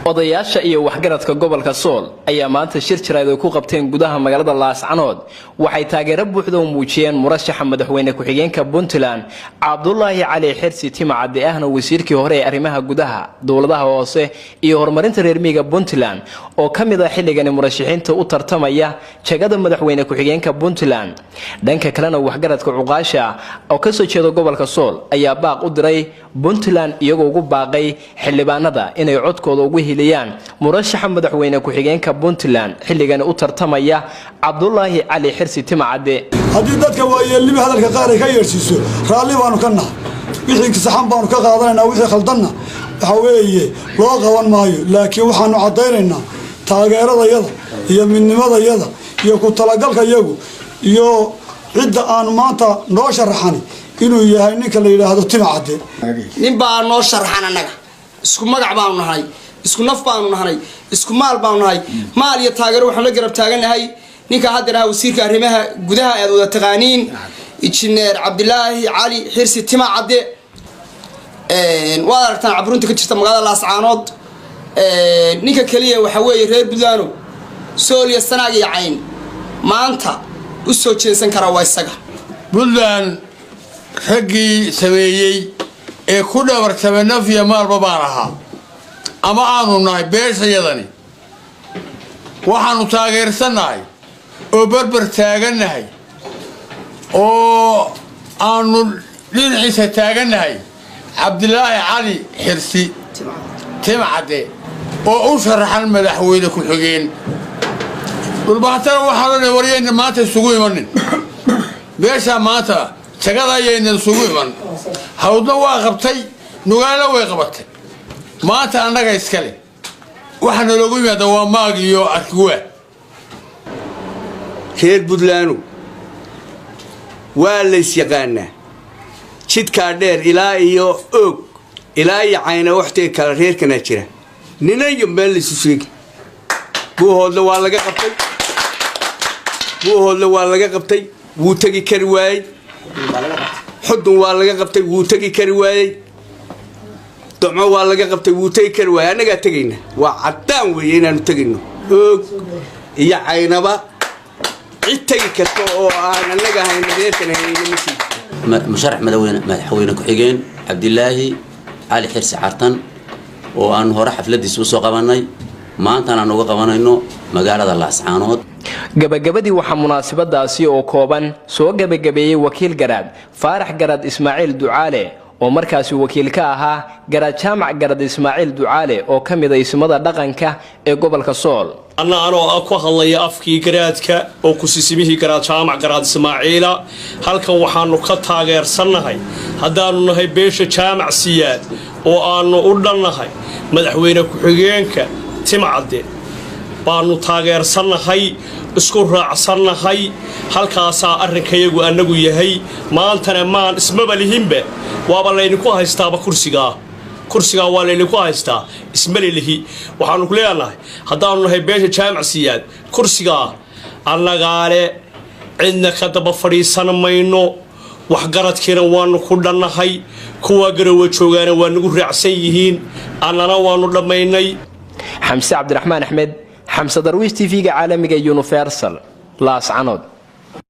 odayaasha iyo waxgaradka gobolka Sool ayaa maanta shir jiraad ku qabteen gudaha magaalada Laascanood waxay taageero buuxda u muujiyeen murashaxa madaxweyne ku-xigeenka Puntland Cabdullaahi Cali Xirsi Timcadde ahna wasiirkii hore ee arrimaha gudaha dawladaha hoose iyo horumarinta reer miyiga Puntland oo kamid ah xilligan murashaxiinta u tartamaya jagada madaxweyne ku-xigeenka Puntland dhanka kalena waxgaradka cuqaasha oo ka soo jeeda gobolka Sool ayaa baaq u diray Puntland iyagoo ugu baaqay xildhibaanada inay codkooda ugu hiliyaan murashaxa madaxweyne ku-xigeenka Puntland xilligan u tartamaya Cabdullaahi Cali Xirsi Timcadde haddii dadka waayeelnimo hadalka qaar ay ka yeersiiso raalli baanu ka nahay wixii saxan baanu ka qaadanaynaa wixii khaldanna waxa weeye loo qaban maayo laakiin waxaanu cadaynaynaa taageeradayada iyo midnimadayada iyo ku talagalka iyagu iyo cidda aan maanta noo sharaxan inuu yahay ninka la yiraahdo Timcadde nin baa noo sharaxan anaga isku magac baanu nahay isku naf baanu nahay isku maal baanu nahay maal iyo taageero waxaan la garab taaganahay ninka hadda wasiirka arrimaha gudaha ee wada taqaaniin injineer Cabdullaahi Cali Xirsi Timcadde waa aragtaan cabrunta ka jirta magaalada Laascanood ninka kaliya waxa weeye reer Puntland Sool iyo Sanaag iyo Cayn maanta u soo jeesan kara waa isaga Puntland ragii sameeyay ee ku dhabartay naf iyo maalba baaraha ama aanu nahay beeshayadani waxaanu taageersanahay oo barbar taaganahay oo aanu dhinaciisa taaganahay Cabdullaahi Cali Xirsi Timcadde oo u sharaxan madaxweyne ku-xigeen dhulbaantana waxaanu wariyeen maanta isugu imanin beesha maanta jagada ayayna isugu iman hawdna waa qabtay nugaana way qabatay maanta annaga iskale waxaana loogu yimaada waa maag iyo arkiwa reer Puntland waa la yaqaanaa jidka dheer ilaa iyo og ilaa iyo Cayna waqtiga kala reerkana jira ninayo meel la isu sheegay buuhoodla waa laga qabtay wuu tagi kari waayay xudun waa laga qabtay wuu tagi kari waayay doomo waa laga qabtay wuu tagi kari waayay anaga tagayna waa cadaan weeyeen inaanu tagino og iyo Caynaba citagi kasto oo aan anaga hayna reerkana hayna مشرح مدحوينه ku-xigeen Cabdullaahi Cali Xirsi Cartan oo aan hore xafladiisa soo qabanay maanta aan uga qabanayno magaalada Laascanood gabagabadii waxa munaasabadaasi oo kooban soo gabagabeeyay wakiil garaad Faarax Garaad Ismaaciil Ducaale oo markaasi wakiil ka ahaa Garaad Jaamac Garaad Ismaaciil Ducaale oo kamid ah ismada dhaqanka ee gobolka Sool anoo ku hadlaya afkii garaadka oo ku sisimihii Garaad Jaamac Garaad Ismaaciil halkan waxaanu ka taageersanahay hadaanu nahay beesha Jaamac Siyaad oo aanu u dhannahay madaxweyne ku-xigeenka Timcadde baanu taageersanahay isku raacsanahay halkaas arrinkayagu anagu yahay maantana maan ismaba lihinba waaba laynaku haystaaba kursiga waa laynaku haystaa ismali lihi waxaanu ku leeyahay hadaanu nahay beesha Jaamac Siyaad kursiga annagaale cidna ka daba fadhiisan mayno waxgaradkeena waanu ku dhannahay kuwa garawa joogaana waa nagu raacsan yihiin annana waanu dhamaynay Xamse Cabdiraxmaan Axmed Xamse Darwiish TV-ga caalamiga Universal Laascanood